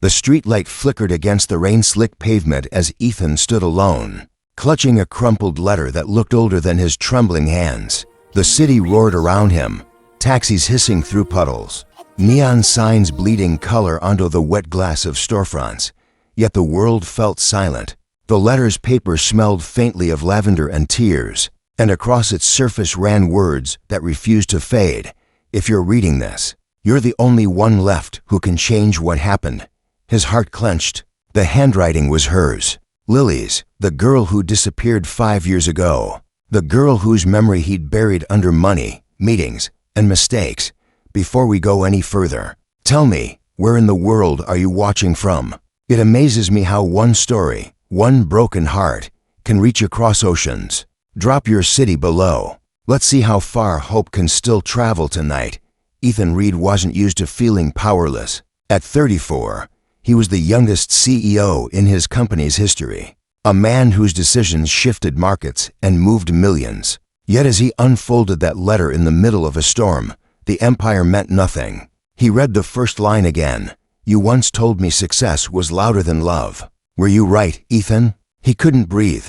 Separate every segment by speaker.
Speaker 1: The streetlight flickered against the rain-slick pavement as Ethan stood alone, clutching a crumpled letter that looked older than his trembling hands. The city roared around him, taxis hissing through puddles, neon signs bleeding color onto the wet glass of storefronts. Yet the world felt silent. The letter's paper smelled faintly of lavender and tears, and across its surface ran words that refused to fade. If you're reading this, you're the only one left who can change what happened. His heart clenched. The handwriting was hers. Lily's, the girl who disappeared 5 years ago. The girl whose memory he'd buried under money, meetings, and mistakes. Before we go any further, tell me, where in the world are you watching from? It amazes me how one story, one broken heart, can reach across oceans. Drop your city below. Let's see how far hope can still travel tonight. Ethan Reed wasn't used to feeling powerless. At 34, he was the youngest CEO in his company's history, a man whose decisions shifted markets and moved millions. Yet as he unfolded that letter in the middle of a storm, the empire meant nothing. He read the first line again. You once told me success was louder than love. Were you right, Ethan? He couldn't breathe.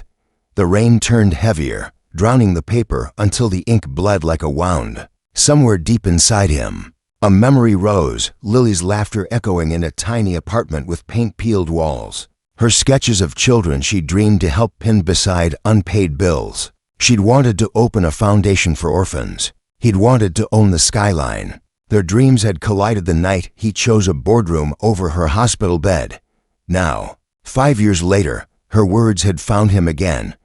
Speaker 1: The rain turned heavier, drowning the paper until the ink bled like a wound. Somewhere deep inside him, a memory rose, Lily's laughter echoing in a tiny apartment with paint-peeled walls. Her sketches of children she'd dreamed to help pinned beside unpaid bills. She'd wanted to open a foundation for orphans. He'd wanted to own the skyline. Their dreams had collided the night he chose a boardroom over her hospital bed. Now, 5 years later, her words had found him again.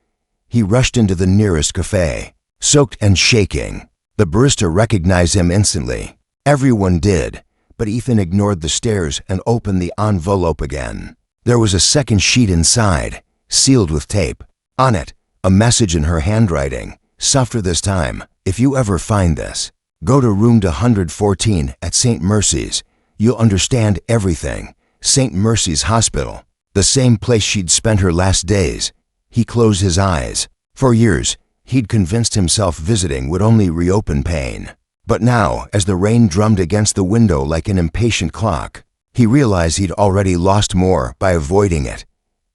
Speaker 1: He rushed into the nearest cafe, soaked and shaking. The barista recognized him instantly. Everyone did, but Ethan ignored the stares and opened the envelope again. There was a second sheet inside, sealed with tape. On it, a message in her handwriting, softer this time. If you ever find this, go to room 114 at St. Mercy's. You'll understand everything. St. Mercy's Hospital, the same place she'd spent her last days. He closed his eyes. For years, he'd convinced himself visiting would only reopen pain. But now, as the rain drummed against the window like an impatient clock, he realized he'd already lost more by avoiding it.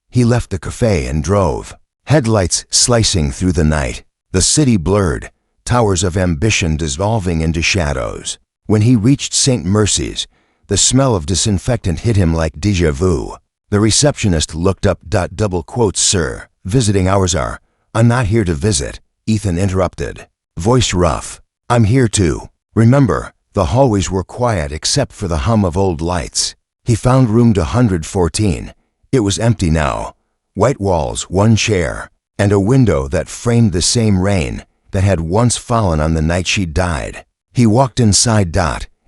Speaker 1: He left the cafe and drove, headlights slicing through the night. The city blurred, towers of ambition dissolving into shadows. When he reached St. Mercy's, the smell of disinfectant hit him like déjà vu. The receptionist looked up. Double quotes, sir. Visiting hours are. I'm not here to visit, Ethan interrupted, voice rough. I'm here to. Remember, the hallways were quiet except for the hum of old lights. He found room 114. It was empty now. White walls, one chair, and a window that framed the same rain that had once fallen on the night she died. He walked inside.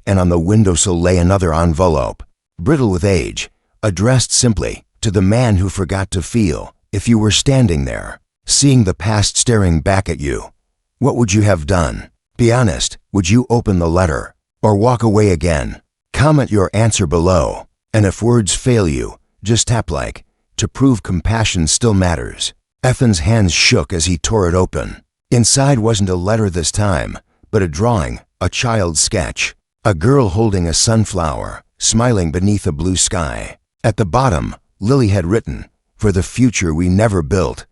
Speaker 1: And on the windowsill lay another envelope, brittle with age, addressed simply, to the man who forgot to feel. If you were standing there, seeing the past staring back at you, what would you have done? Be honest, would you open the letter, or walk away again? Comment your answer below, and if words fail you, just tap like, to prove compassion still matters. Ethan's hands shook as he tore it open. Inside wasn't a letter this time, but a drawing, a child's sketch. A girl holding a sunflower, smiling beneath a blue sky. At the bottom, Lily had written, "For the future we never built."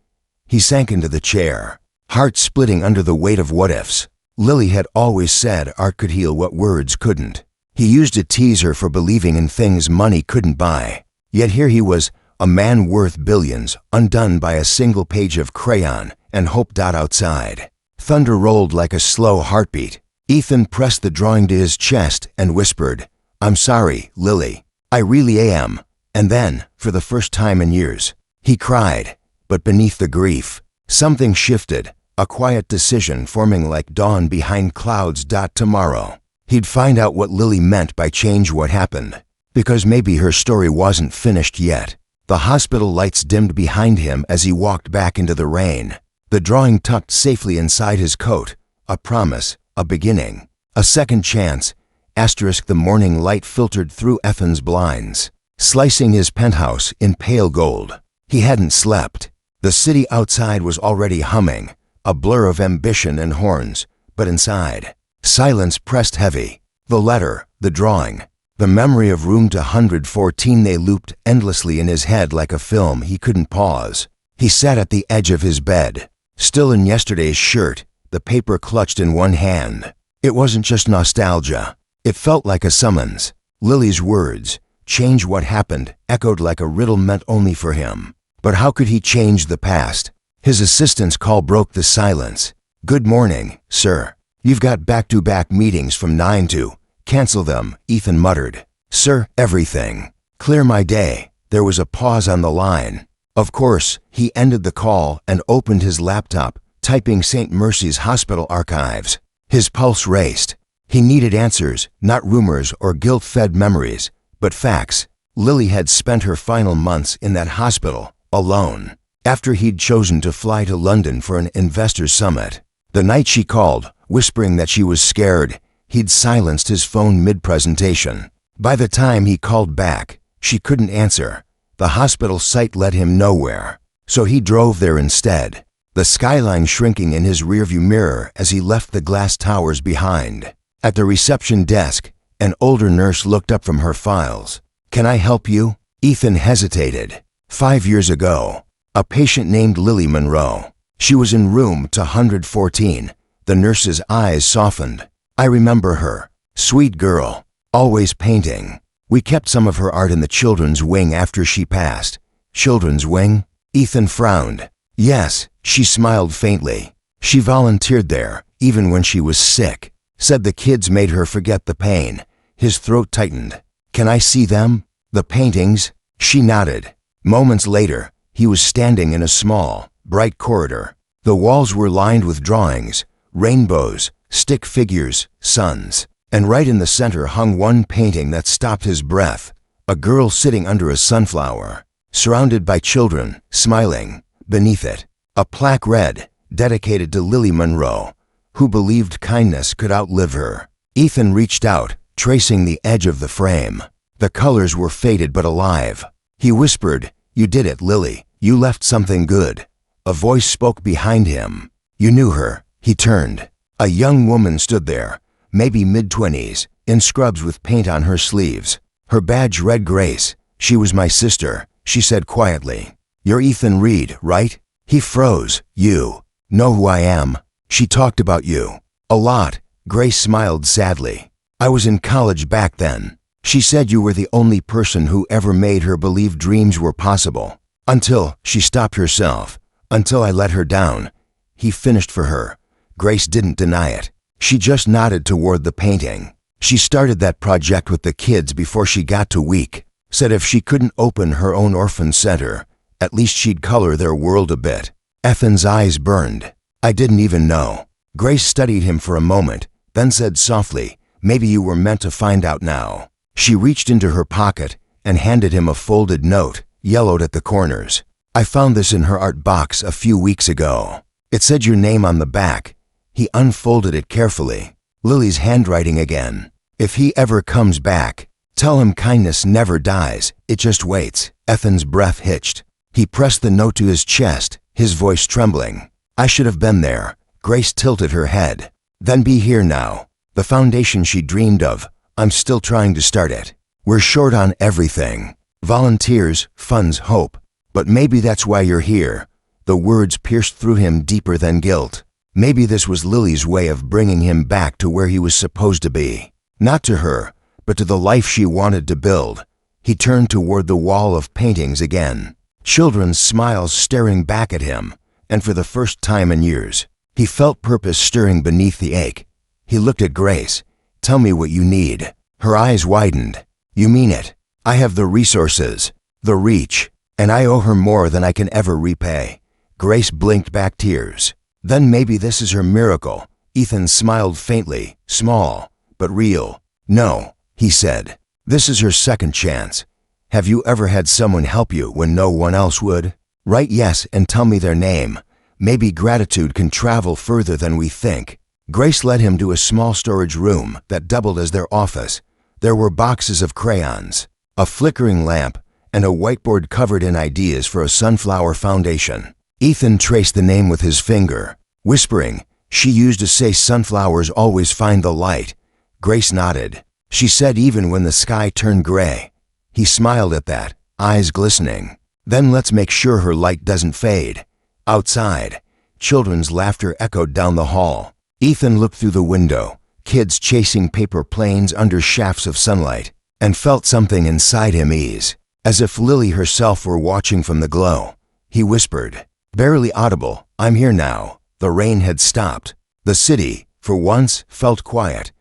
Speaker 1: He sank into the chair, heart splitting under the weight of what-ifs. Lily had always said art could heal what words couldn't. He used to tease her for believing in things money couldn't buy. Yet here he was, a man worth billions, undone by a single page of crayon and hope. Outside, thunder rolled like a slow heartbeat. Ethan pressed the drawing to his chest and whispered, "I'm sorry, Lily. I really am." And then, for the first time in years, he cried. But beneath the grief, something shifted, a quiet decision forming like dawn behind clouds. Tomorrow, he'd find out what Lily meant by change what happened. Because maybe her story wasn't finished yet. The hospital lights dimmed behind him as he walked back into the rain. The drawing tucked safely inside his coat, a promise. A beginning, a second chance. The morning light filtered through Ethan's blinds, slicing his penthouse in pale gold. He hadn't slept. The city outside was already humming, a blur of ambition and horns, but inside, silence pressed heavy. The letter, the drawing, The memory of room 114 they looped endlessly in his head like a film he couldn't pause. He sat at the edge of his bed, still in yesterday's shirt, the paper clutched in one hand. It wasn't just nostalgia. It felt like a summons. Lily's words, "Change what happened," echoed like a riddle meant only for him. But how could he change the past? His assistant's call broke the silence. "Good morning, sir. You've got back-to-back meetings from 9 to..." "Cancel them," Ethan muttered. "Sir, everything. Clear my day." There was a pause on the line. Of course, he ended the call and opened his laptop, typing St. Mercy's hospital archives. His pulse raced. He needed answers, not rumors or guilt-fed memories, but facts. Lily had spent her final months in that hospital, alone, after he'd chosen to fly to London for an investors' summit. The night she called, whispering that she was scared, he'd silenced his phone mid-presentation. By the time he called back, she couldn't answer. The hospital site led him nowhere, so he drove there instead, the skyline shrinking in his rearview mirror as he left the glass towers behind. At the reception desk, an older nurse looked up from her files. "Can I help you?" Ethan hesitated. 5 years ago, a patient named Lily Monroe. She was in room 114. The nurse's eyes softened. "I remember her. Sweet girl. Always painting. We kept some of her art in the children's wing after she passed." "Children's wing?" Ethan frowned. "Yes," she smiled faintly. "She volunteered there, even when she was sick. Said the kids made her forget the pain." His throat tightened. "Can I see them? The paintings?" She nodded. Moments later, he was standing in a small, bright corridor. The walls were lined with drawings, rainbows, stick figures, suns. And right in the center hung one painting that stopped his breath. A girl sitting under a sunflower, surrounded by children, smiling. Beneath it, a plaque read, "Dedicated to Lily Monroe, who believed kindness could outlive her." Ethan reached out, tracing the edge of the frame. The colors were faded but alive. He whispered, "You did it, Lily. You left something good." A voice spoke behind him. "You knew her." He turned. A young woman stood there, maybe mid-20s, in scrubs with paint on her sleeves. Her badge read Grace. "She was my sister," she said quietly. "You're Ethan Reed, right?" He froze. "You know who I am?" "She talked about you. A lot." Grace smiled sadly. "I was in college back then. She said you were the only person who ever made her believe dreams were possible. Until," she stopped herself, "until I let her down." He finished for her. Grace didn't deny it. She just nodded toward the painting. "She started that project with the kids before she got too weak. Said if she couldn't open her own orphan center, at least she'd color their world a bit." Ethan's eyes burned. "I didn't even know." Grace studied him for a moment, then said softly, "Maybe you were meant to find out now." She reached into her pocket and handed him a folded note, yellowed at the corners. "I found this in her art box a few weeks ago. It said your name on the back." He unfolded it carefully. Lily's handwriting again. "If he ever comes back, tell him kindness never dies, it just waits." Ethan's breath hitched. He pressed the note to his chest, his voice trembling. "I should have been there." Grace tilted her head. "Then be here now. The foundation she dreamed of, I'm still trying to start it. We're short on everything. Volunteers, funds, hope. But maybe that's why you're here." The words pierced through him deeper than guilt. Maybe this was Lily's way of bringing him back to where he was supposed to be. Not to her, but to the life she wanted to build. He turned toward the wall of paintings again. Children's smiles staring back at him, and for the first time in years, he felt purpose stirring beneath the ache. He looked at Grace. "Tell me what you need." Her eyes widened. "You mean it? I have the resources, the reach, and I owe her more than I can ever repay." Grace blinked back tears. "Then maybe this is her miracle." Ethan smiled faintly, small, but real. "No," he said. "This is her second chance. Have you ever had someone help you when no one else would? Write yes and tell me their name. Maybe gratitude can travel further than we think." Grace led him to a small storage room that doubled as their office. There were boxes of crayons, a flickering lamp, and a whiteboard covered in ideas for a sunflower foundation. Ethan traced the name with his finger, whispering, "She used to say sunflowers always find the light." Grace nodded. she said even when the sky turned gray. He smiled at that, eyes glistening. Then let's make sure her light doesn't fade. Outside, children's laughter echoed down the hall. Ethan looked through the window, kids chasing paper planes under shafts of sunlight, and felt something inside him ease, as if Lily herself were watching from the glow. He whispered, barely audible, I'm here now. The rain had stopped. The city, for once, felt quiet.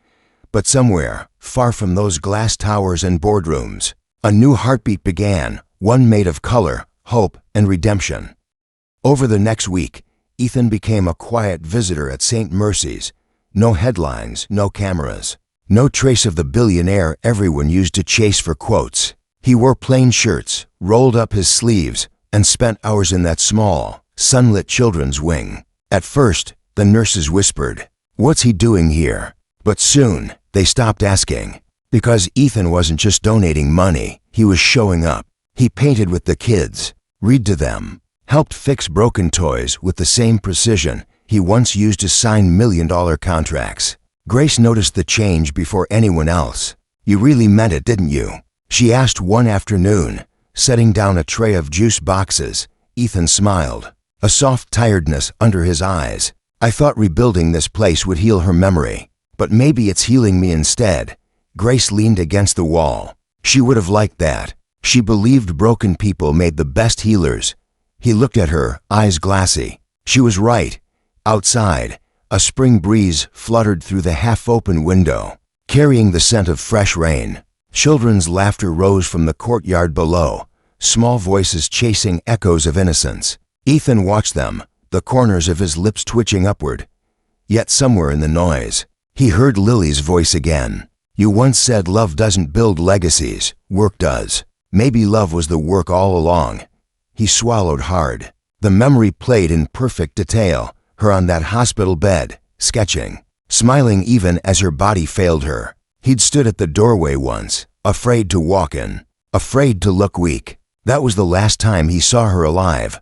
Speaker 1: But somewhere, far from those glass towers and boardrooms, a new heartbeat began, one made of color, hope, and redemption. Over the next week, Ethan became a quiet visitor at St. Mercy's. No headlines, no cameras, no trace of the billionaire everyone used to chase for quotes. He wore plain shirts, rolled up his sleeves, and spent hours in that small, sunlit children's wing. At first, the nurses whispered, "What's he doing here?" But soon, they stopped asking. Because Ethan wasn't just donating money, he was showing up. He painted with the kids, read to them, helped fix broken toys with the same precision he once used to sign million-dollar contracts. Grace noticed the change before anyone else. "You really meant it, didn't you?" she asked one afternoon, setting down a tray of juice boxes. Ethan smiled, a soft tiredness under his eyes. "I thought rebuilding this place would heal her memory, but maybe it's healing me instead." Grace leaned against the wall. She would have liked that. She believed broken people made the best healers. He looked at her, eyes glassy. She was right. Outside, a spring breeze fluttered through the half-open window, carrying the scent of fresh rain. Children's laughter rose from the courtyard below, small voices chasing echoes of innocence. Ethan watched them, the corners of his lips twitching upward. Yet somewhere in the noise, he heard Lily's voice again. "You once said love doesn't build legacies, work does." Maybe love was the work all along. He swallowed hard. The memory played in perfect detail, her on that hospital bed, sketching, smiling even as her body failed her. He'd stood at the doorway once, afraid to walk in, afraid to look weak. That was the last time he saw her alive.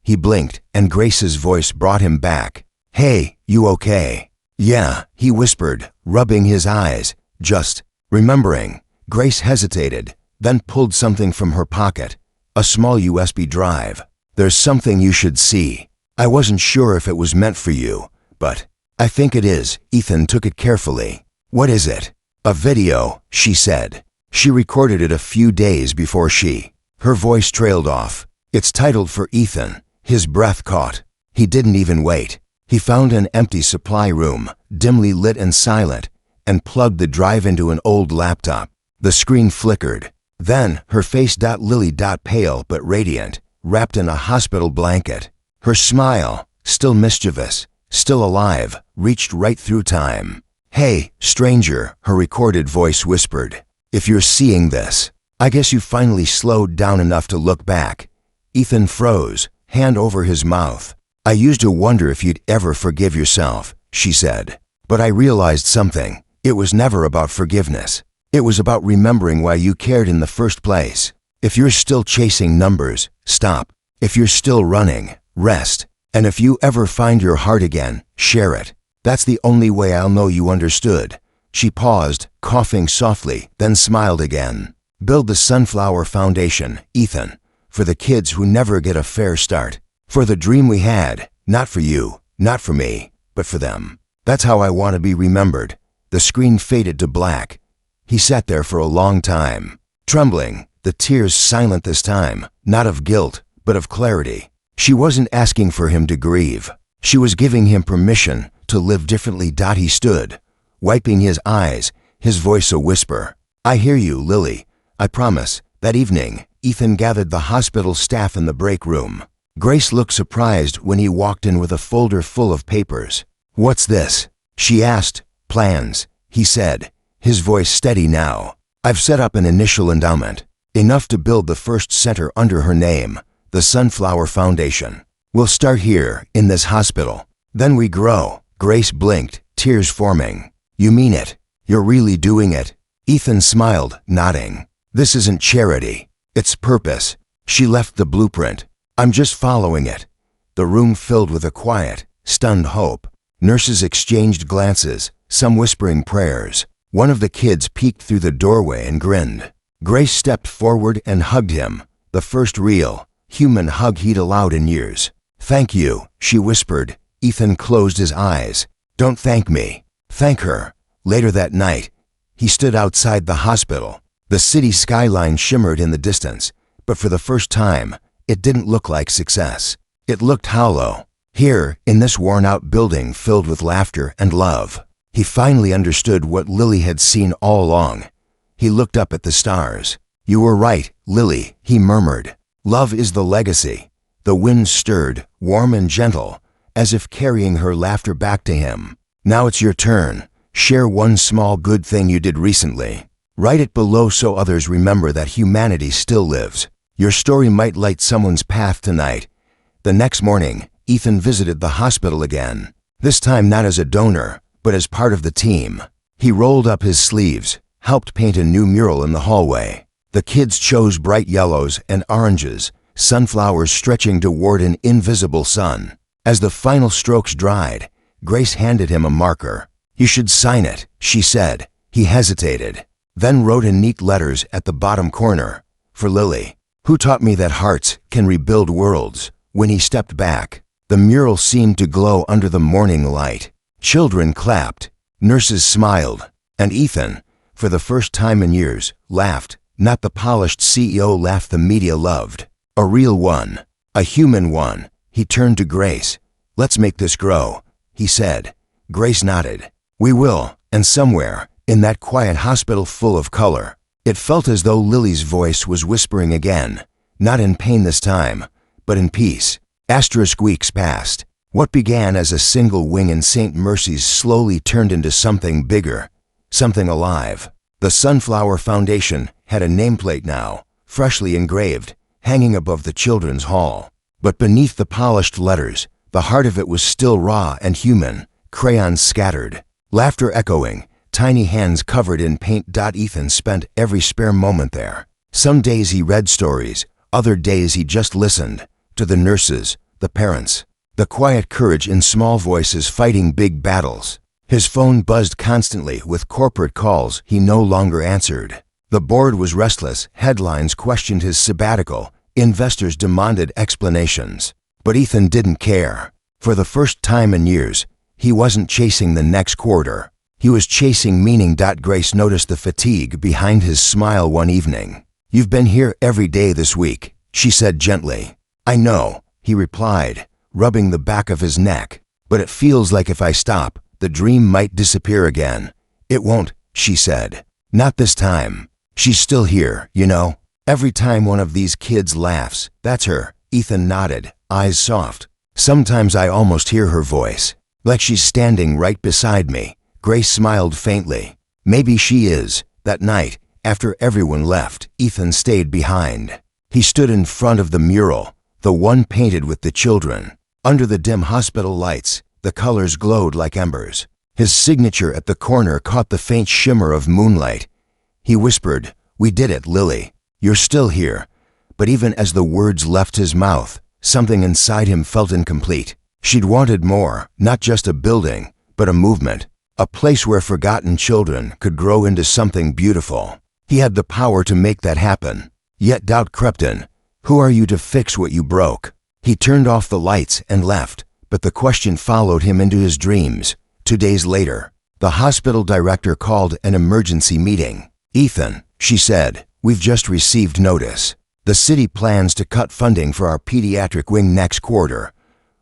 Speaker 1: He blinked, and Grace's voice brought him back. "Hey, you okay?" "Yeah," he whispered, rubbing his eyes, just remembering. Grace hesitated, then pulled something from her pocket, a small USB drive. "There's something you should see. I wasn't sure if it was meant for you, but I think it is." Ethan took it carefully. "What is it?" "A video," she said. She recorded it a few days before her voice trailed off. "It's titled for Ethan." His breath caught. He didn't even wait. He found an empty supply room, dimly lit and silent, and plugged the drive into an old laptop. The screen flickered. Then her face Lily pale but radiant, wrapped in a hospital blanket. Her smile, still mischievous, still alive, reached right through time. "Hey, stranger," her recorded voice whispered. "If you're seeing this, I guess you finally slowed down enough to look back." Ethan froze, hand over his mouth. "I used to wonder if you'd ever forgive yourself," she said. "But I realized something. It was never about forgiveness. It was about remembering why you cared in the first place. If you're still chasing numbers, stop. If you're still running, rest. And if you ever find your heart again, share it. That's the only way I'll know you understood." She paused, coughing softly, then smiled again. "Build the Sunflower Foundation, Ethan, for the kids who never get a fair start. For the dream we had, not for you, not for me, but for them. That's how I want to be remembered." The screen faded to black. He sat there for a long time, trembling, the tears silent this time, not of guilt, but of clarity. She wasn't asking for him to grieve. She was giving him permission to live differently. He stood, wiping his eyes, his voice a whisper. "I hear you, Lily. I promise." That evening, Ethan gathered the hospital staff in the break room. Grace looked surprised when he walked in with a folder full of papers. "What's this?" she asked. "Plans," he said, his voice steady now. "I've set up an initial endowment, enough to build the first center under her name, the Sunflower Foundation. We'll start here, in this hospital. Then we grow." Grace blinked, tears forming. "You mean it? You're really doing it?" Ethan smiled, nodding. "This isn't charity. It's purpose." She left the blueprint. "I'm just following it." The room filled with a quiet, stunned hope. Nurses exchanged glances, some whispering prayers. One of the kids peeked through the doorway and grinned. Grace stepped forward and hugged him, the first real, human hug he'd allowed in years. "Thank you," she whispered. Ethan closed his eyes. "Don't thank me. Thank her." Later that night, he stood outside the hospital. The city skyline shimmered in the distance, but for the first time, it didn't look like success. It looked hollow. Here, in this worn-out building filled with laughter and love, he finally understood what Lily had seen all along. He looked up at the stars. "You were right, Lily," he murmured. "Love is the legacy." The wind stirred, warm and gentle, as if carrying her laughter back to him. "Now it's your turn. Share one small good thing you did recently. Write it below so others remember that humanity still lives. Your story might light someone's path tonight." The next morning, Ethan visited the hospital again. This time not as a donor, but as part of the team. He rolled up his sleeves, helped paint a new mural in the hallway. The kids chose bright yellows and oranges, sunflowers stretching toward an invisible sun. As the final strokes dried, Grace handed him a marker. "You should sign it," she said. He hesitated, then wrote in neat letters at the bottom corner, "For Lily, who taught me that hearts can rebuild worlds." When he stepped back, the mural seemed to glow under the morning light. Children clapped, nurses smiled, and Ethan, for the first time in years, laughed. Not the polished CEO laugh the media loved. A real one, a human one. He turned to Grace. "Let's make this grow," he said. Grace nodded. "We will," and somewhere, in that quiet hospital full of color, it felt as though Lily's voice was whispering again, not in pain this time, but in peace. Weeks passed. What began as a single wing in St. Mercy's slowly turned into something bigger, something alive. The Sunflower Foundation had a nameplate now, freshly engraved, hanging above the children's hall. But beneath the polished letters, the heart of it was still raw and human, crayons scattered, laughter echoing, tiny hands covered in paint. Ethan spent every spare moment there. Some days he read stories, other days he just listened, to the nurses, the parents, the quiet courage in small voices fighting big battles. His phone buzzed constantly with corporate calls he no longer answered. The board was restless, headlines questioned his sabbatical, investors demanded explanations. But Ethan didn't care. For the first time in years, he wasn't chasing the next quarter. He was chasing meaning. Grace noticed the fatigue behind his smile one evening. "You've been here every day this week," she said gently. "I know," he replied, rubbing the back of his neck. "But it feels like if I stop, the dream might disappear again." "It won't," she said. "Not this time. She's still here, you know. Every time one of these kids laughs, that's her." Ethan nodded, eyes soft. "Sometimes I almost hear her voice, like she's standing right beside me." Grace smiled faintly. "Maybe she is." That night, after everyone left, Ethan stayed behind. He stood in front of the mural, the one painted with the children. Under the dim hospital lights, the colors glowed like embers. His signature at the corner caught the faint shimmer of moonlight. He whispered, "We did it, Lily. You're still here." But even as the words left his mouth, something inside him felt incomplete. She'd wanted more, not just a building, but a movement, a place where forgotten children could grow into something beautiful. He had the power to make that happen. Yet doubt crept in. Who are you to fix what you broke? He turned off the lights and left, but the question followed him into his dreams. 2 days later, the hospital director called an emergency meeting. "Ethan," she said, "we've just received notice. The city plans to cut funding for our pediatric wing next quarter."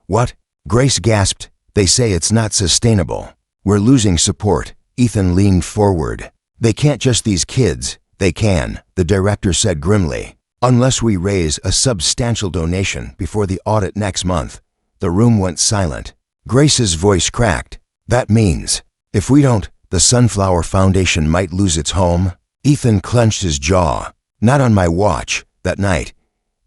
Speaker 1: "What?" Grace gasped. "They say it's not sustainable. We're losing support." Ethan leaned forward. "They can't just these kids. They can," the director said grimly. "Unless we raise a substantial donation before the audit next month." The room went silent. Grace's voice cracked. "That means, if we don't, the Sunflower Foundation might lose its home?" Ethan clenched his jaw. "Not on my watch." That night,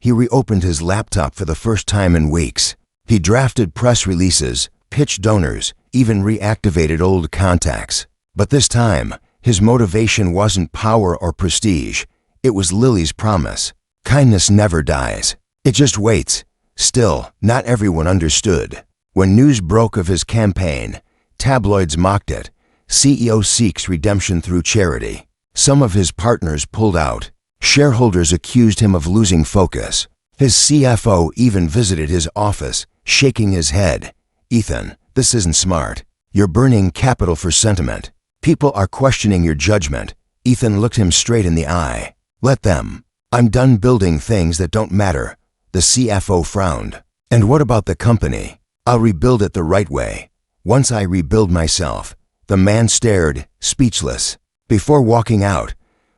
Speaker 1: he reopened his laptop for the first time in weeks. He drafted press releases, pitched donors, even reactivated old contacts. But this time, his motivation wasn't power or prestige. It was Lily's promise. Kindness never dies. It just waits. Still, not everyone understood. When news broke of his campaign, tabloids mocked it. CEO seeks redemption through charity. Some of his partners pulled out. Shareholders accused him of losing focus. His CFO even visited his office, shaking his head. Ethan, this isn't smart. You're burning capital for sentiment. People are questioning your judgment. Ethan looked him straight in the eye. Let them. I'm done building things that don't matter. The CFO frowned. And what about the company? I'll rebuild it the right way. Once I rebuild myself. The man stared, speechless. Before walking out,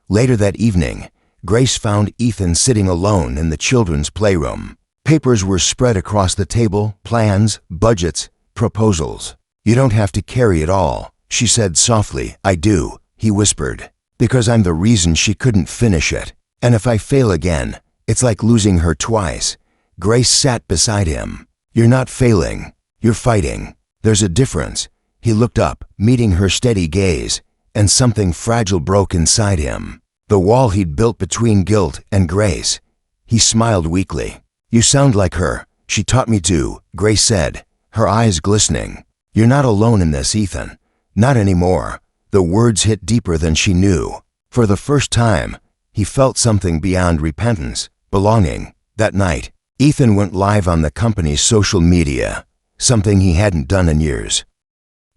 Speaker 1: later that evening, Grace found Ethan sitting alone in the children's playroom. Papers were spread across the table, plans, budgets, proposals. You don't have to carry it all, she said softly. I do, he whispered, because I'm the reason she couldn't finish it. And if I fail again, it's like losing her twice. Grace sat beside him. You're not failing, you're fighting. There's a difference. He looked up, meeting her steady gaze, and something fragile broke inside him. The wall he'd built between guilt and Grace. He smiled weakly. You sound like her. She taught me to, Grace said, her eyes glistening. You're not alone in this, Ethan. Not anymore. The words hit deeper than she knew. For the first time, he felt something beyond repentance, belonging. That night, Ethan went live on the company's social media, something he hadn't done in years.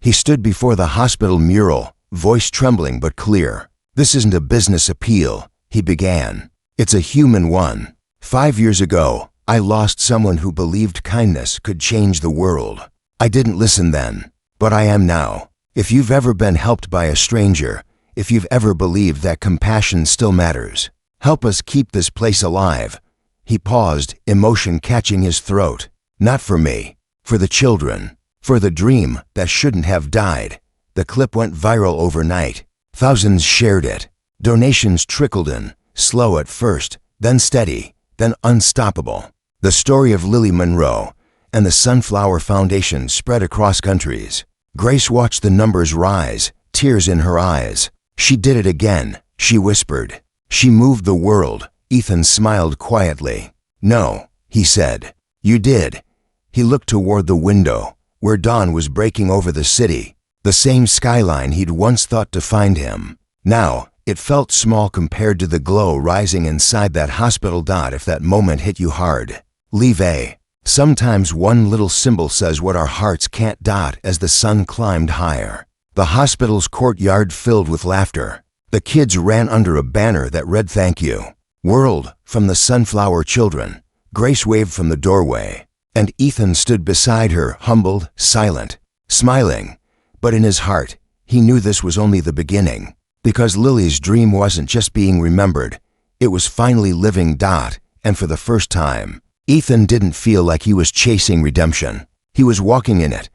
Speaker 1: He stood before the hospital mural, voice trembling but clear. This isn't a business appeal, he began. It's a human one. 5 years ago, I lost someone who believed kindness could change the world. I didn't listen then, but I am now. If you've ever been helped by a stranger, if you've ever believed that compassion still matters, help us keep this place alive. He paused, emotion catching his throat. Not for me, for the children, for the dream that shouldn't have died. The clip went viral overnight. Thousands shared it. Donations trickled in, slow at first, then steady, then unstoppable. The story of Lily Monroe and the Sunflower Foundation spread across countries. Grace watched the numbers rise, tears in her eyes. She did it again, she whispered. She moved the world. Ethan smiled quietly. No, he said. You did. He looked toward the window, where dawn was breaking over the city. The same skyline he'd once thought defined him. Now, it felt small compared to the glow rising inside that hospital. If that moment hit you hard, leave a. Sometimes one little symbol says what our hearts can't. As the sun climbed higher, the hospital's courtyard filled with laughter. The kids ran under a banner that read "Thank you, World," from the Sunflower Children. Grace waved from the doorway, and Ethan stood beside her, humbled, silent, smiling. But in his heart, he knew this was only the beginning, because Lily's dream wasn't just being remembered, it was finally living. And for the first time, Ethan didn't feel like he was chasing redemption. He was walking in it.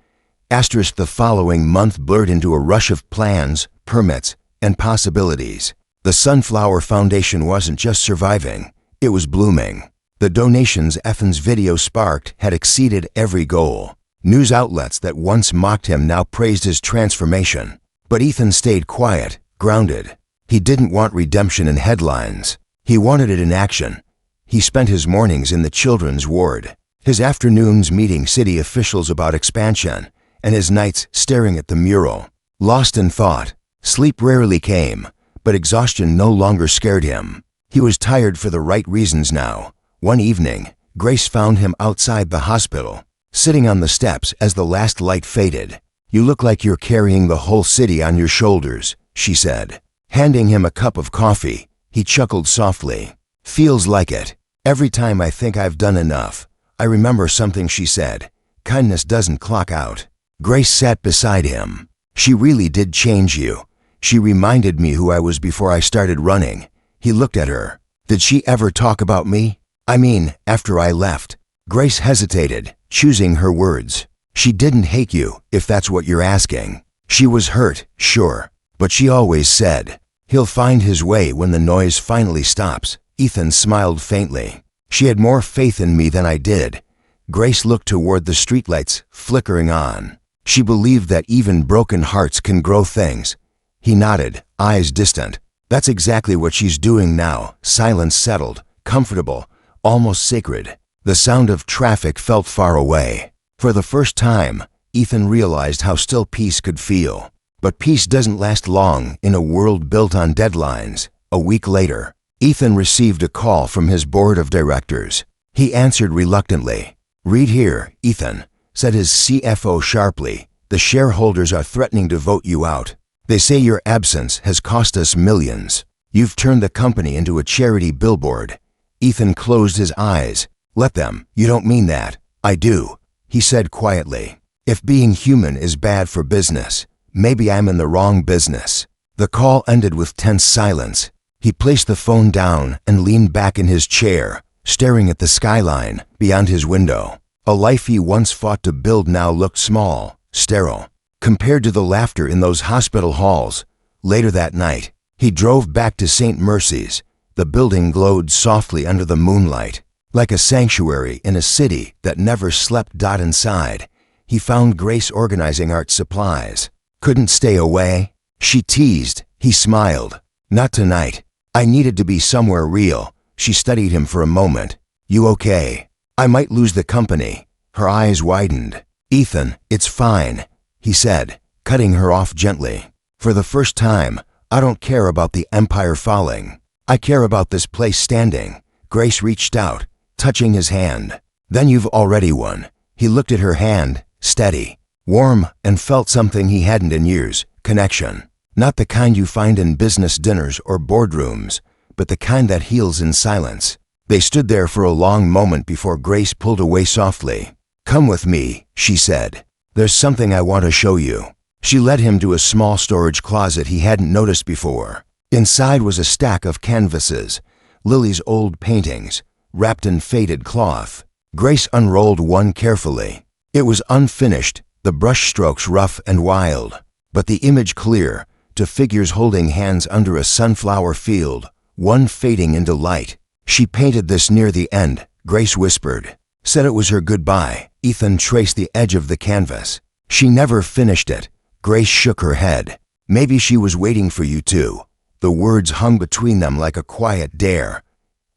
Speaker 1: The following month blurred into a rush of plans, permits, and possibilities. The Sunflower Foundation wasn't just surviving, it was blooming. The donations Ethan's video sparked had exceeded every goal. News outlets that once mocked him now praised his transformation. But Ethan stayed quiet, grounded. He didn't want redemption in headlines. He wanted it in action. He spent his mornings in the children's ward, his afternoons meeting city officials about expansion, and his nights staring at the mural. Lost in thought, sleep rarely came, but exhaustion no longer scared him. He was tired for the right reasons now. One evening, Grace found him outside the hospital, sitting on the steps as the last light faded. You look like you're carrying the whole city on your shoulders, she said. Handing him a cup of coffee, he chuckled softly. Feels like it. Every time I think I've done enough, I remember something she said. Kindness doesn't clock out. Grace sat beside him. She really did change you. She reminded me who I was before I started running. He looked at her. Did she ever talk about me? I mean, after I left. Grace hesitated, choosing her words. She didn't hate you, if that's what you're asking. She was hurt, sure, but she always said, he'll find his way when the noise finally stops. Ethan smiled faintly. She had more faith in me than I did. Grace looked toward the streetlights, flickering on. She believed that even broken hearts can grow things. He nodded, eyes distant. That's exactly what she's doing now. Silence settled, comfortable, almost sacred. The sound of traffic felt far away. For the first time, Ethan realized how still peace could feel. But peace doesn't last long in a world built on deadlines. A week later, Ethan received a call from his board of directors. He answered reluctantly. "Read here, Ethan," said his CFO sharply. "The shareholders are threatening to vote you out. They say your absence has cost us millions. You've turned the company into a charity billboard." Ethan closed his eyes. "Let them. You don't mean that." "I do," he said quietly. "If being human is bad for business, maybe I'm in the wrong business." The call ended with tense silence. He placed the phone down and leaned back in his chair, staring at the skyline beyond his window. A life he once fought to build now looked small, sterile, compared to the laughter in those hospital halls. Later that night, he drove back to St. Mercy's. The building glowed softly under the moonlight, like a sanctuary in a city that never slept. Inside, he found Grace organizing art supplies. "Couldn't stay away?" she teased. He smiled. "Not tonight. I needed to be somewhere real." She studied him for a moment. "You okay?" "I might lose the company." Her eyes widened. "Ethan, it's fine," he said, cutting her off gently. "For the first time, I don't care about the empire falling. I care about this place standing." Grace reached out, touching his hand. "Then you've already won." He looked at her hand, steady, warm, and felt something he hadn't in years: connection. Not the kind you find in business dinners or boardrooms, but the kind that heals in silence. They stood there for a long moment before Grace pulled away softly. "Come with me," she said. "There's something I want to show you." She led him to a small storage closet he hadn't noticed before. Inside was a stack of canvases, Lily's old paintings, wrapped in faded cloth. Grace unrolled one carefully. It was unfinished, the brushstrokes rough and wild, but the image clear, to figures holding hands under a sunflower field, one fading into light. "She painted this near the end," Grace whispered. "Said it was her goodbye." Ethan traced the edge of the canvas. "She never finished it." Grace shook her head. "Maybe she was waiting for you too." The words hung between them like a quiet dare.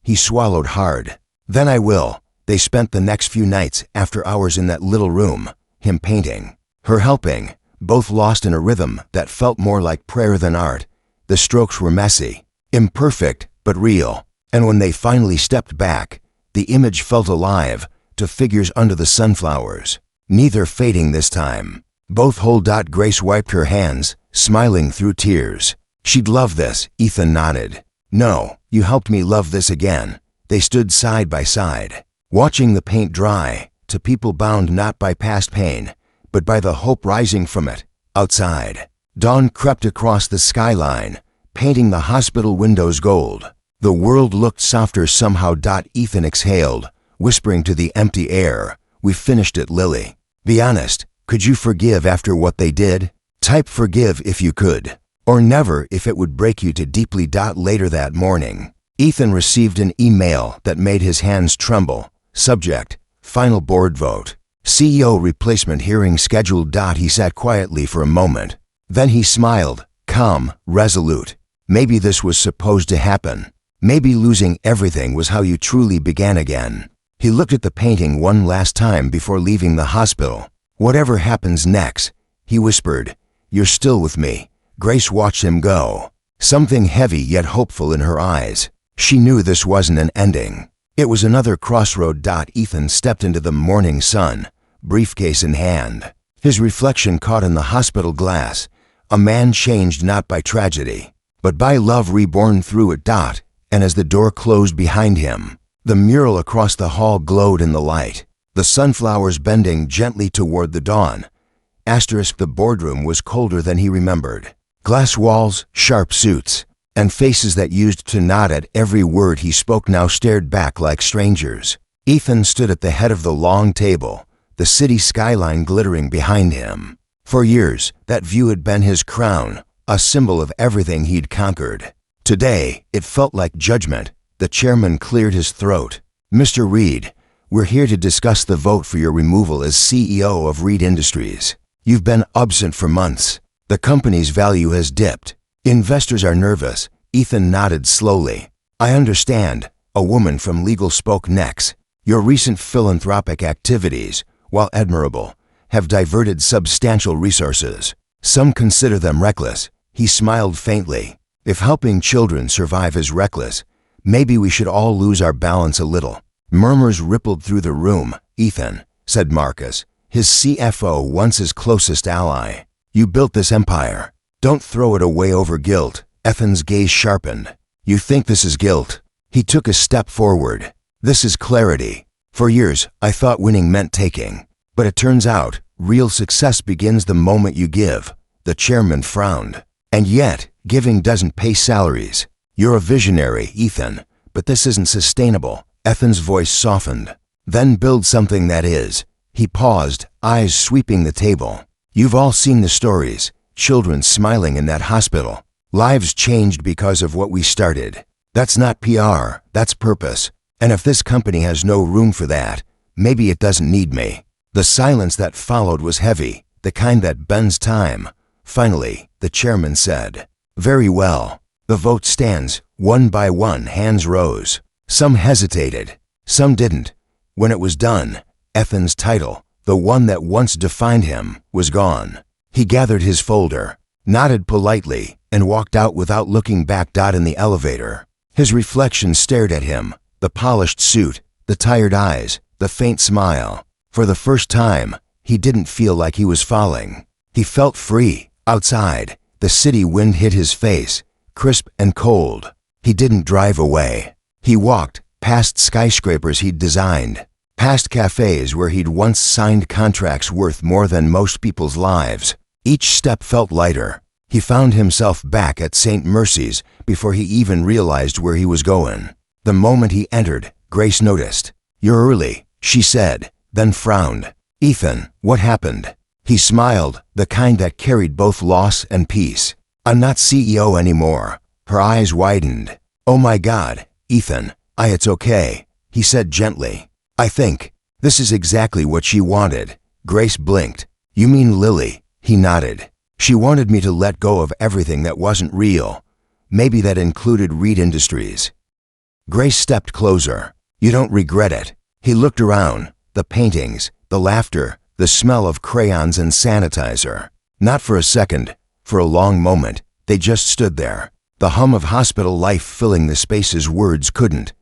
Speaker 1: He swallowed hard. "Then I will." They spent the next few nights, after hours in that little room, him painting, her helping, both lost in a rhythm that felt more like prayer than art. The strokes were messy, imperfect, but real. And when they finally stepped back, the image felt alive, to figures under the sunflowers. Neither fading this time. Both whole. Grace wiped her hands, smiling through tears. "She'd love this," Ethan nodded. "No, you helped me love this again." They stood side by side, watching the paint dry, to people bound not by past pain, but by the hope rising from it. Outside, dawn crept across the skyline, painting the hospital windows gold. The world looked softer somehow. Ethan exhaled, whispering to the empty air, "We finished it, Lily. Be honest, could you forgive after what they did? Type forgive if you could, or never if it would break you too deeply." Later that morning, Ethan received an email that made his hands tremble. Subject: Final board vote. CEO replacement hearing scheduled. He sat quietly for a moment. Then he smiled, calm, resolute. Maybe this was supposed to happen. Maybe losing everything was how you truly began again. He looked at the painting one last time before leaving the hospital. "Whatever happens next," he whispered, "you're still with me." Grace watched him go, something heavy yet hopeful in her eyes. She knew this wasn't an ending. It was another crossroad. Ethan stepped into the morning sun, briefcase in hand. His reflection caught in the hospital glass. A man changed not by tragedy, but by love reborn through it. And as the door closed behind him, the mural across the hall glowed in the light, the sunflowers bending gently toward the dawn. The boardroom was colder than he remembered. Glass walls, sharp suits, and faces that used to nod at every word he spoke now stared back like strangers. Ethan stood at the head of the long table, the city skyline glittering behind him. For years, that view had been his crown, a symbol of everything he'd conquered. Today, it felt like judgment. The chairman cleared his throat. "Mr. Reed, we're here to discuss the vote for your removal as CEO of Reed Industries. You've been absent for months. The company's value has dipped. Investors are nervous." Ethan nodded slowly. "I understand." A woman from legal spoke next. "Your recent philanthropic activities, while admirable, have diverted substantial resources. Some consider them reckless. He smiled faintly. If helping children survive is reckless, maybe we should all lose our balance a little. Murmurs rippled through the room. Ethan, said Marcus, his CFO, once his closest ally. You built this empire. Don't throw it away over guilt. Ethan's gaze sharpened. You think this is guilt? He took a step forward. This is clarity. For years, I thought winning meant taking. But it turns out, real success begins the moment you give. The chairman frowned. And yet, giving doesn't pay salaries. You're a visionary, Ethan, but this isn't sustainable. Ethan's voice softened. Then build something that is. He paused, eyes sweeping the table. You've all seen the stories. Children smiling in that hospital. Lives changed because of what we started. That's not PR, that's purpose. And if this company has no room for that, maybe it doesn't need me. The silence that followed was heavy, the kind that bends time. Finally, the chairman said, Very well. The vote stands. One by one, hands rose. Some hesitated. Some didn't. When it was done, Ethan's title, the one that once defined him, was gone. He gathered his folder, nodded politely, and walked out without looking back. In the elevator, his reflection stared at him, the polished suit, the tired eyes, the faint smile. For the first time, he didn't feel like he was falling. He felt free. Outside, the city wind hit his face, crisp and cold. He didn't drive away. He walked, past skyscrapers he'd designed, past cafes where he'd once signed contracts worth more than most people's lives. Each step felt lighter. He found himself back at St. Mercy's before he even realized where he was going. The moment he entered, Grace noticed. You're early, she said, then frowned. Ethan, what happened? He smiled, the kind that carried both loss and peace. I'm not CEO anymore. Her eyes widened. Oh my God, Ethan, it's okay, he said gently. I think this is exactly what she wanted. Grace blinked. You mean Lily? He nodded. She wanted me to let go of everything that wasn't real. Maybe that included Reed Industries. Grace stepped closer. You don't regret it. He looked around. The paintings, the laughter, the smell of crayons and sanitizer. Not for a second, for a long moment, they just stood there. The hum of hospital life filling the spaces words couldn't.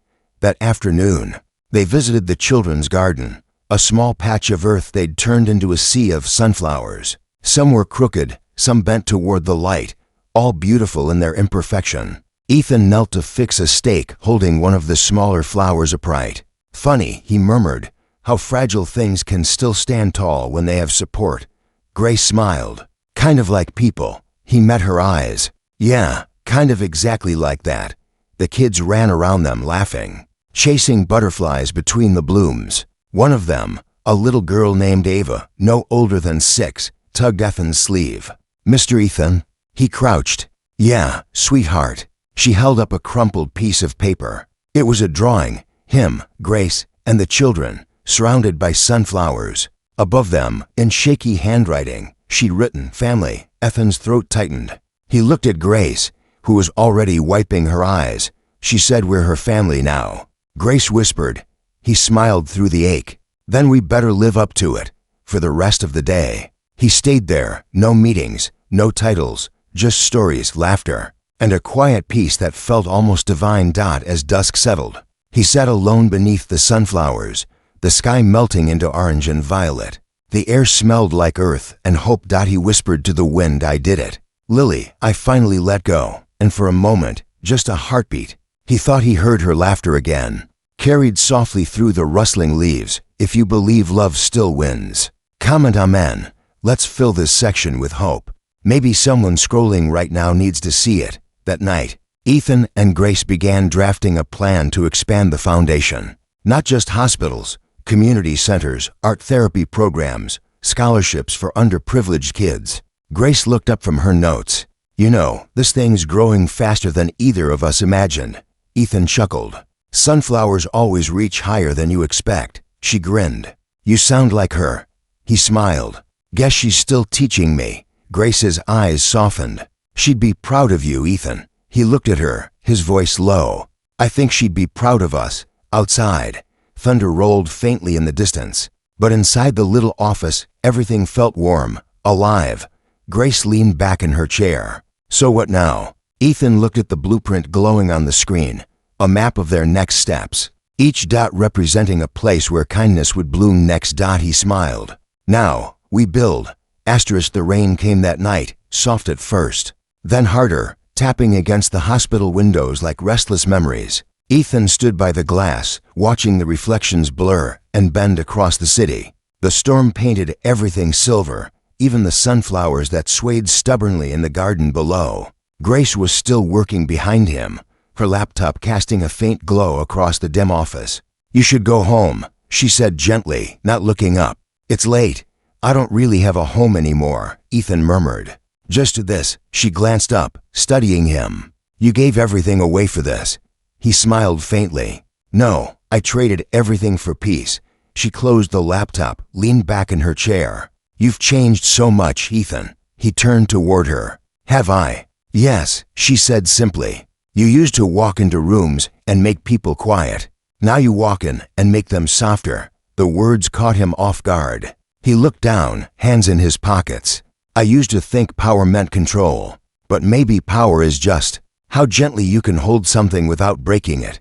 Speaker 1: That afternoon, they visited the children's garden, a small patch of earth they'd turned into a sea of sunflowers. Some were crooked, some bent toward the light, all beautiful in their imperfection. Ethan knelt to fix a stake, holding one of the smaller flowers upright. Funny, he murmured, how fragile things can still stand tall when they have support. Grace smiled. Kind of like people. He met her eyes. Yeah, kind of exactly like that. The kids ran around them laughing, chasing butterflies between the blooms. One of them, a little girl named Ava, no older than 6, tugged Ethan's sleeve. Mr. Ethan? He crouched. Yeah, sweetheart. She held up a crumpled piece of paper. It was a drawing, him, Grace, and the children, surrounded by sunflowers. Above them, in shaky handwriting, she'd written, family. Ethan's throat tightened. He looked at Grace, who was already wiping her eyes. She said, we're her family now. Grace whispered. He smiled through the ache. Then we better live up to it, for the rest of the day. He stayed there, no meetings, no titles, just stories, laughter, and a quiet peace that felt almost divine. As dusk settled, he sat alone beneath the sunflowers, the sky melting into orange and violet. The air smelled like earth and hope. He whispered to the wind, I did it. Lily, I finally let go. And for a moment, just a heartbeat, he thought he heard her laughter again, carried softly through the rustling leaves. If you believe love still wins. Comment amen. Let's fill this section with hope. Maybe someone scrolling right now needs to see it. That night, Ethan and Grace began drafting a plan to expand the foundation. Not just hospitals, community centers, art therapy programs, scholarships for underprivileged kids. Grace looked up from her notes. You know, this thing's growing faster than either of us imagined. Ethan chuckled. Sunflowers always reach higher than you expect. She grinned. You sound like her. He smiled. Guess she's still teaching me. Grace's eyes softened. She'd be proud of you, Ethan. He looked at her, his voice low. I think she'd be proud of us. Outside, thunder rolled faintly in the distance. But inside the little office, everything felt warm, alive. Grace leaned back in her chair. So what now? Ethan looked at the blueprint glowing on the screen, a map of their next steps, each dot representing a place where kindness would bloom. Next dot, he smiled. Now, we build. Asterisk, the rain came that night, soft at first, then harder, tapping against the hospital windows like restless memories. Ethan stood by the glass, watching the reflections blur and bend across the city. The storm painted everything silver, even the sunflowers that swayed stubbornly in the garden below. Grace was still working behind him, her laptop casting a faint glow across the dim office. "You should go home," she said gently, not looking up. "It's late. I don't really have a home anymore," Ethan murmured. "Just this." She glanced up, studying him. "You gave everything away for this." He smiled faintly. "No, I traded everything for peace." She closed the laptop, leaned back in her chair. "You've changed so much, Ethan." He turned toward her. "Have I?" "Yes," she said simply. "You used to walk into rooms and make people quiet. Now you walk in and make them softer." The words caught him off guard. He looked down, hands in his pockets. "I used to think power meant control. But maybe power is just how gently you can hold something without breaking it."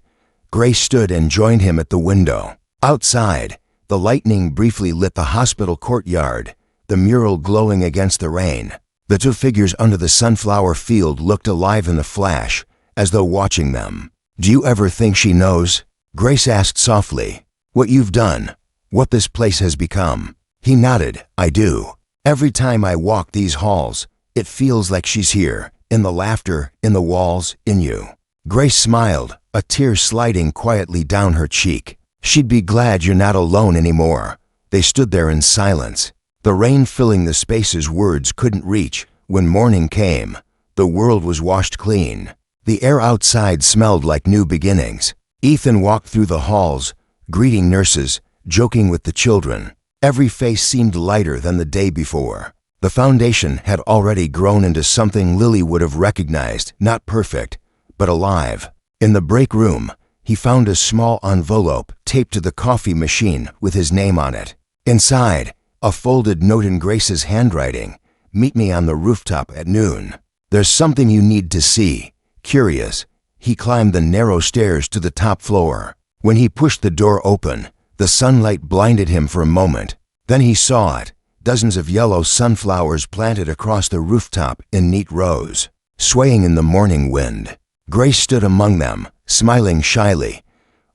Speaker 1: Grace stood and joined him at the window. Outside, the lightning briefly lit the hospital courtyard, the mural glowing against the rain. The two figures under the sunflower field looked alive in the flash, as though watching them. "Do you ever think she knows?" Grace asked softly. "What you've done? What this place has become?" He nodded. "I do. Every time I walk these halls, it feels like she's here, in the laughter, in the walls, in you." Grace smiled, a tear sliding quietly down her cheek. "She'd be glad you're not alone anymore." They stood there in silence, the rain filling the spaces words couldn't reach. When morning came, the world was washed clean. The air outside smelled like new beginnings. Ethan walked through the halls, greeting nurses, joking with the children. Every face seemed lighter than the day before. The foundation had already grown into something Lily would have recognized, not perfect, but alive. In the break room, he found a small envelope taped to the coffee machine with his name on it. Inside, a folded note in Grace's handwriting. "Meet me on the rooftop at noon. There's something you need to see." Curious, he climbed the narrow stairs to the top floor. When he pushed the door open, the sunlight blinded him for a moment. Then he saw it, dozens of yellow sunflowers planted across the rooftop in neat rows, swaying in the morning wind. Grace stood among them, smiling shyly.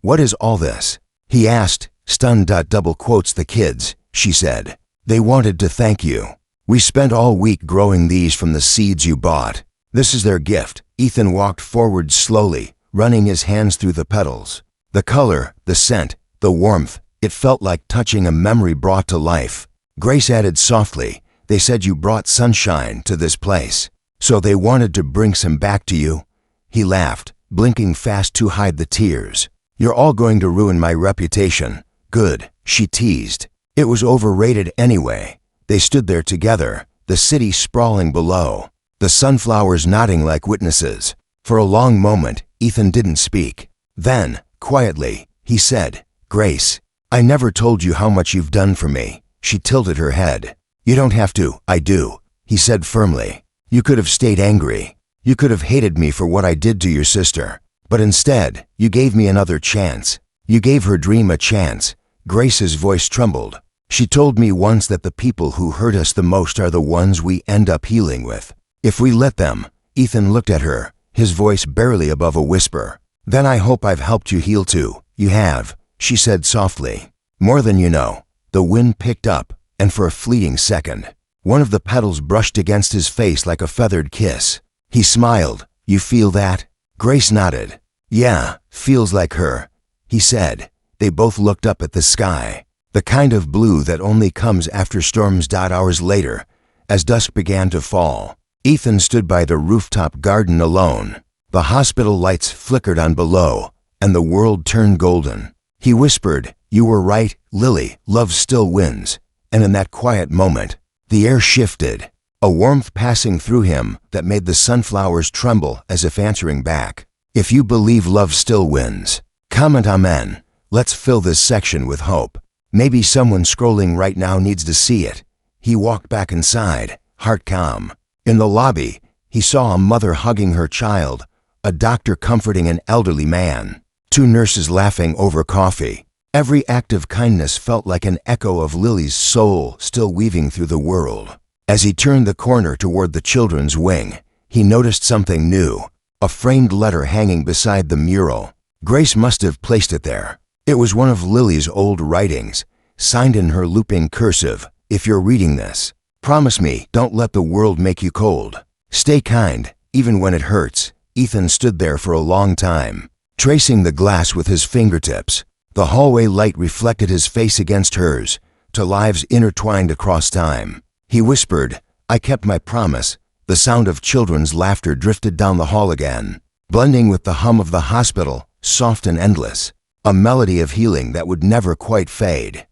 Speaker 1: "What is all this?" he asked, stunned. "Double quotes the kids," she said. "They wanted to thank you. We spent all week growing these from the seeds you bought. This is their gift." Ethan walked forward slowly, running his hands through the petals. The color, the scent, the warmth, it felt like touching a memory brought to life. Grace added softly, "They said you brought sunshine to this place. So they wanted to bring some back to you." He laughed, blinking fast to hide the tears. "You're all going to ruin my reputation." "Good," she teased. It was overrated anyway. They stood there together, the city sprawling below, the sunflowers nodding like witnesses. For a long moment, Ethan didn't speak. Then, quietly, he said, "Grace, I never told you how much you've done for me." She tilted her head. "You don't have to." "I do," he said firmly. "You could have stayed angry. You could have hated me for what I did to your sister. But instead, you gave me another chance. You gave her dream a chance." Grace's voice trembled. "She told me once that the people who hurt us the most are the ones we end up healing with. If we let them." Ethan looked at her, his voice barely above a whisper. "Then I hope I've helped you heal too." "You have," she said softly. "More than you know." The wind picked up, and for a fleeting second, one of the petals brushed against his face like a feathered kiss. He smiled. "You feel that?" Grace nodded. "Yeah, feels like her," he said. They both looked up at the sky, the kind of blue that only comes after storms. Hours later, as dusk began to fall, Ethan stood by the rooftop garden alone. The hospital lights flickered on below, and the world turned golden. He whispered, "You were right, Lily, love still wins." And in that quiet moment, the air shifted, a warmth passing through him that made the sunflowers tremble as if answering back. If you believe love still wins, comment amen. Let's fill this section with hope. Maybe someone scrolling right now needs to see it. He walked back inside, heart calm. In the lobby, he saw a mother hugging her child, a doctor comforting an elderly man, two nurses laughing over coffee. Every act of kindness felt like an echo of Lily's soul still weaving through the world. As he turned the corner toward the children's wing, he noticed something new, a framed letter hanging beside the mural. Grace must have placed it there. It was one of Lily's old writings, signed in her looping cursive. If you're reading this, promise me, don't let the world make you cold. Stay kind, even when it hurts. Ethan stood there for a long time, tracing the glass with his fingertips. The hallway light reflected his face against hers, to lives intertwined across time. He whispered, "I kept my promise." The sound of children's laughter drifted down the hall again, blending with the hum of the hospital, soft and endless, a melody of healing that would never quite fade.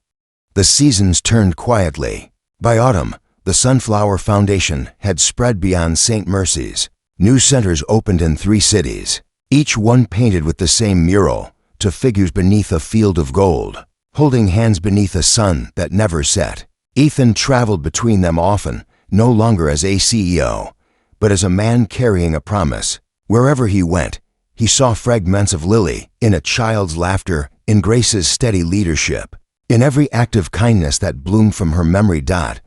Speaker 1: The seasons turned quietly. By autumn, the Sunflower Foundation had spread beyond St. Mercy's. New centers opened in 3 cities, each one painted with the same mural, to figures beneath a field of gold, holding hands beneath a sun that never set. Ethan traveled between them often, no longer as a CEO, but as a man carrying a promise. Wherever he went, he saw fragments of Lily, in a child's laughter, in Grace's steady leadership, in every act of kindness that bloomed from her memory.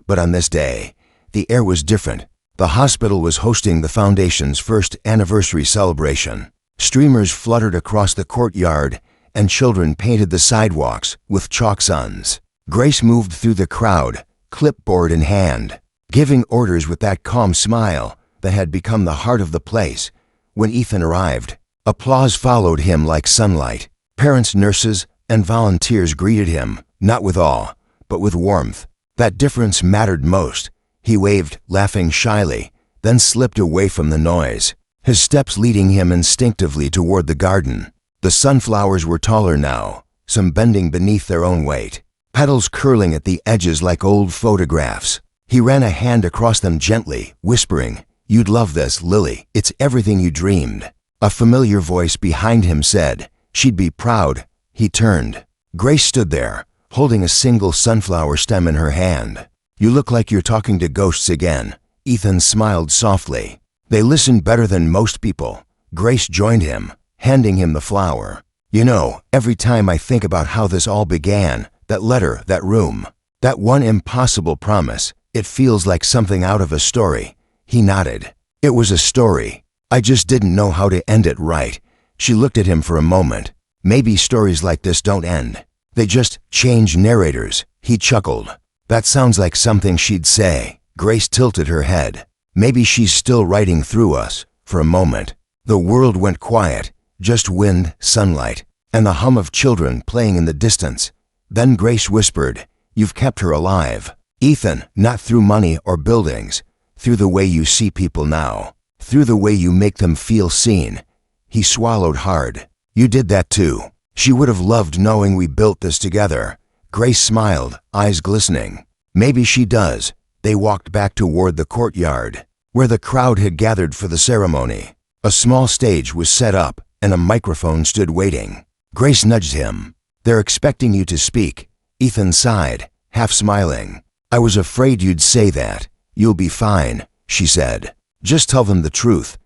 Speaker 1: But on this day, the air was different. The hospital was hosting the foundation's first anniversary celebration. Streamers fluttered across the courtyard, and children painted the sidewalks with chalk suns. Grace moved through the crowd, clipboard in hand, giving orders with that calm smile that had become the heart of the place. When Ethan arrived, applause followed him like sunlight. Parents, nurses, and volunteers greeted him, not with awe, but with warmth. That difference mattered most. He waved, laughing shyly, then slipped away from the noise, his steps leading him instinctively toward the garden. The sunflowers were taller now, some bending beneath their own weight, petals curling at the edges like old photographs. He ran a hand across them gently, whispering, "You'd love this, Lily. It's everything you dreamed." A familiar voice behind him said, "She'd be proud." He turned. Grace stood there, holding a single sunflower stem in her hand. "You look like you're talking to ghosts again." Ethan smiled softly. They listened better than most people. Grace joined him, handing him the flower. "You know, every time I think about how this all began, that letter, that room, that one impossible promise, it feels like something out of a story." He nodded. "It was a story. I just didn't know how to end it right." She looked at him for a moment. "Maybe stories like this don't end. They just change narrators." He chuckled. "That sounds like something she'd say." Grace tilted her head. "Maybe she's still writing through us." For a moment, the world went quiet, just wind, sunlight, and the hum of children playing in the distance. Then Grace whispered, "You've kept her alive, Ethan, not through money or buildings, through the way you see people now, through the way you make them feel seen." He swallowed hard. "You did that too." She would have loved knowing we built this together. Grace smiled, eyes glistening. "Maybe she does." They walked back toward the courtyard, where the crowd had gathered for the ceremony. A small stage was set up, and a microphone stood waiting. Grace nudged him. "They're expecting you to speak." Ethan sighed, half smiling. "I was afraid you'd say that." "You'll be fine," she said. "Just tell them the truth."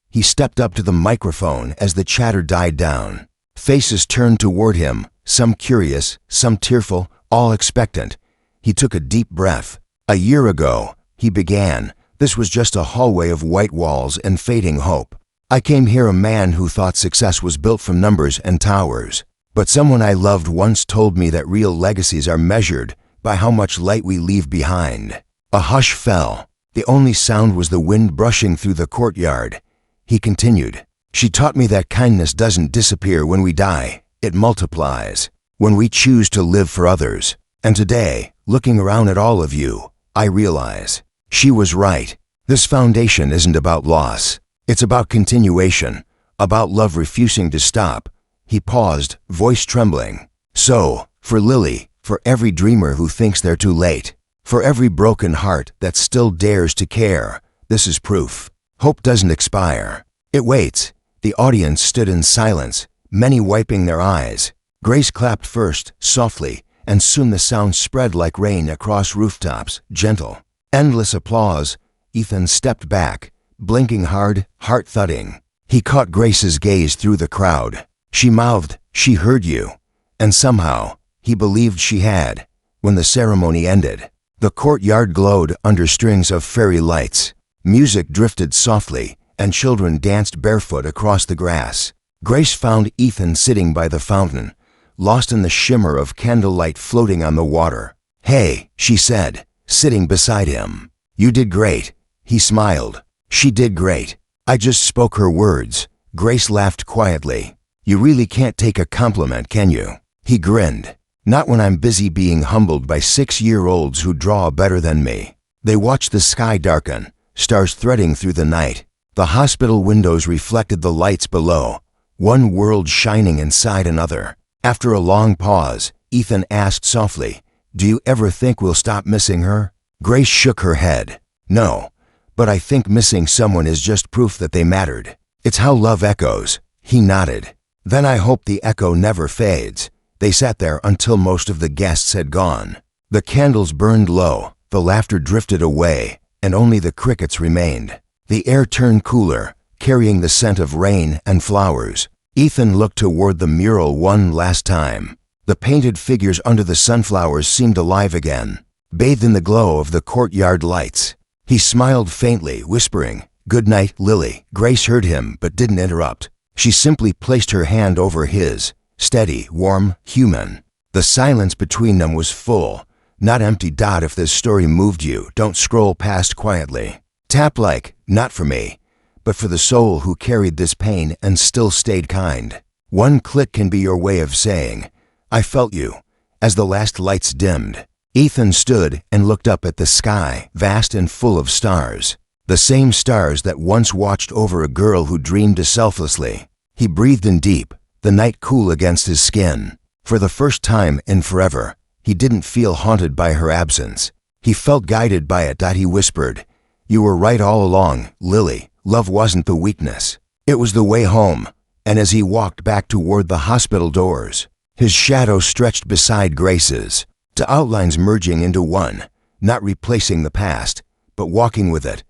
Speaker 1: He stepped up to the microphone as the chatter died down. Faces turned toward him, some curious, some tearful, all expectant. He took a deep breath. "A year ago," he began, "this was just a hallway of white walls and fading hope. I came here a man who thought success was built from numbers and towers. But someone I loved once told me that real legacies are measured by how much light we leave behind." A hush fell. The only sound was the wind brushing through the courtyard. He continued, "She taught me that kindness doesn't disappear when we die. It multiplies when we choose to live for others. And today, looking around at all of you, I realize she was right. This foundation isn't about loss. It's about continuation, about love refusing to stop." He paused, voice trembling. "So, for Lily, for every dreamer who thinks they're too late, for every broken heart that still dares to care, this is proof. Hope doesn't expire. It waits." The audience stood in silence, many wiping their eyes. Grace clapped first, softly, and soon the sound spread like rain across rooftops, gentle. Endless applause, Ethan stepped back, blinking hard, heart thudding. He caught Grace's gaze through the crowd. She mouthed, "She heard you." And somehow, he believed she had. When the ceremony ended, the courtyard glowed under strings of fairy lights. Music drifted softly, and children danced barefoot across the grass. Grace found Ethan sitting by the fountain, lost in the shimmer of candlelight floating on the water. "Hey," she said, sitting beside him. "You did great." He smiled. "She did great." I just spoke her words. Grace laughed quietly. "You really can't take a compliment, can you?" He grinned. "Not when I'm busy being humbled by 6-year-olds who draw better than me." They watched the sky darken, stars threading through the night. The hospital windows reflected the lights below, one world shining inside another. After a long pause, Ethan asked softly, "Do you ever think we'll stop missing her?" Grace shook her head. "No, but I think missing someone is just proof that they mattered. It's how love echoes." He nodded. "Then I hope the echo never fades." They sat there until most of the guests had gone. The candles burned low, the laughter drifted away, and only the crickets remained. The air turned cooler, carrying the scent of rain and flowers. Ethan looked toward the mural one last time. The painted figures under the sunflowers seemed alive again, bathed in the glow of the courtyard lights. He smiled faintly, whispering, "Good night, Lily." Grace heard him but didn't interrupt. She simply placed her hand over his, steady, warm, human. The silence between them was full, not empty. If this story moved you, don't scroll past quietly. Tap like, not for me, but for the soul who carried this pain and still stayed kind. One click can be your way of saying, "I felt you." As the last lights dimmed, Ethan stood and looked up at the sky, vast and full of stars. The same stars that once watched over a girl who dreamed selflessly. He breathed in deep, the night cool against his skin. For the first time in forever, he didn't feel haunted by her absence. He felt guided by it. He whispered, "You were right all along, Lily. Love wasn't the weakness. It was the way home." And as he walked back toward the hospital doors, his shadow stretched beside Grace's, the outlines merging into one, not replacing the past, but walking with it.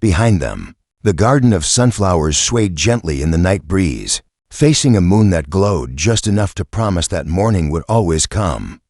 Speaker 1: Behind them, the garden of sunflowers swayed gently in the night breeze, facing a moon that glowed just enough to promise that morning would always come.